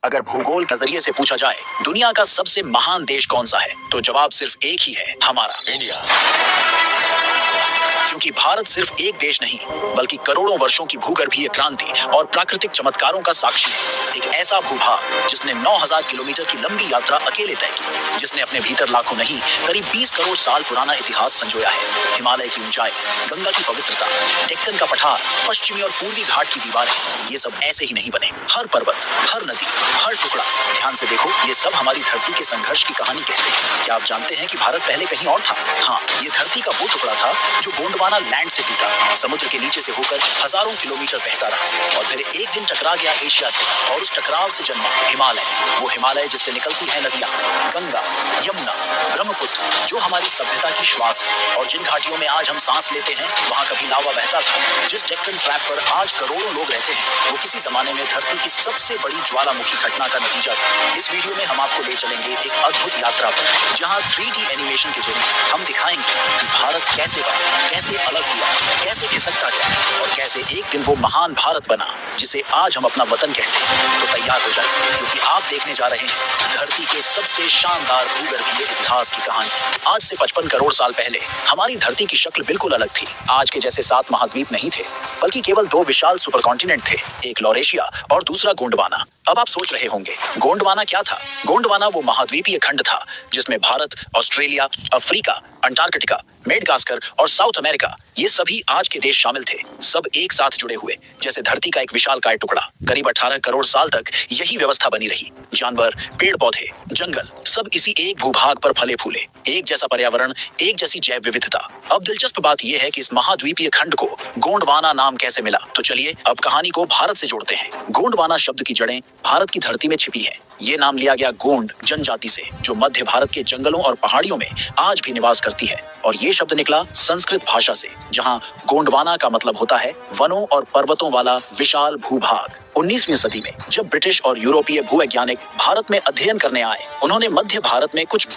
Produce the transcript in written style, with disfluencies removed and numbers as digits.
अगर भूगोल के नजरिए से पूछा जाए दुनिया का सबसे महान देश कौन सा है, तो जवाब सिर्फ एक ही है, हमारा इंडिया। क्योंकि भारत सिर्फ एक देश नहीं बल्कि करोड़ों वर्षों की भूगर्भीय क्रांति और प्राकृतिक चमत्कारों का साक्षी है। एक ऐसा भूभाग जिसने 9000 किलोमीटर की लंबी यात्रा अकेले तय की, जिसने अपने भीतर लाखों नहीं करीब 20 करोड़ साल पुराना इतिहास संजोया है। हिमालय की ऊंचाई, गंगा की पवित्रता, डेक्कन का पठार, पश्चिमी और पूर्वी घाट की दीवारें, ये सब ऐसे ही नहीं बने। हर पर्वत, हर नदी, हर टुकड़ा, ध्यान से देखो, ये सब हमारी धरती के संघर्ष की कहानी कहते हैं। क्या आप जानते हैं कि भारत पहले कहीं और था? हाँ, ये धरती का वो टुकड़ा था जो गोंडवाना लैंड से टूटा, समुद्र के नीचे से होकर हजारों किलोमीटर बहता रहा और फिर एक दिन टकरा गया एशिया से, और उस टकराव से जन्मा हिमालय। वो हिमालय जिससे निकलती है नदियां, गंगा, यमुना, ब्रह्मपुत्र, जो हमारी सभ्यता की श्वास है। और जिन घाटियों में आज हम सांस लेते हैं, वहाँ कभी लावा बहता था। जिस डेक्कन ट्रैप पर आज करोड़ों लोग रहते हैं, वो किसी जमाने में धरती की सबसे बड़ी ज्वालामुखी घटना का नतीजा था। इस वीडियो में हम आपको ले चलेंगे एक अद्भुत यात्रा पर, जहाँ 3D एनिमेशन के जरिए हम दिखाएंगे कि भारत कैसे बना, कैसे अलग हुआ, कैसे खिसकता गया और कैसे एक दिन वो महान भारत बना जिसे आज हम अपना वतन कहते हैं। तो तैयार हो जाइए, क्योंकि आप देखने जा रहे हैं धरती के सबसे शानदार भूगर्भीय इतिहास की कहानी। आज से 55 करोड़ साल पहले हमारी धरती की शक्ल बिल्कुल अलग थी। आज के जैसे 7 महाद्वीप नहीं थे, बल्कि केवल 2 विशाल सुपर कॉन्टिनेंट थे, एक लॉरेशिया और दूसरा गोंडवाना। अब आप सोच रहे होंगे, गोंडवाना क्या था? गोंडवाना वो महाद्वीपीय खंड था जिसमें Bharat, Australia, Africa, Antarctica, Madagascar और साउथ अमेरिका, ये सभी आज के देश शामिल थे, सब एक साथ जुड़े हुए, जैसे धरती का एक विशालकाय टुकड़ा। करीब 18 करोड़ साल तक यही व्यवस्था बनी रही। जानवर, पेड़ पौधे, जंगल, सब इसी एक भूभाग पर फले फूले। एक जैसा पर्यावरण, एक जैसी जैव विविधता। अब दिलचस्प बात यह है कि इस महाद्वीपीय खंड को गोंडवाना नाम कैसे मिला? तो चलिए अब कहानी को भारत से जोड़ते हैं। गोंडवाना शब्द की जड़ें भारत की धरती में छिपी है। ये नाम लिया गया गोंड जनजाति से, जो मध्य भारत के जंगलों और पहाड़ियों में आज भी निवास करती है। और ये शब्द निकला संस्कृत भाषा से, जहां गोंडवाना का मतलब होता है वनों और पर्वतों वाला विशाल भूभाग। 19वीं सदी में जब ब्रिटिश और यूरोपीय भूवैज्ञानिक भारत में अध्ययन करने आए, उन्होंने मध्य भारत में कुछ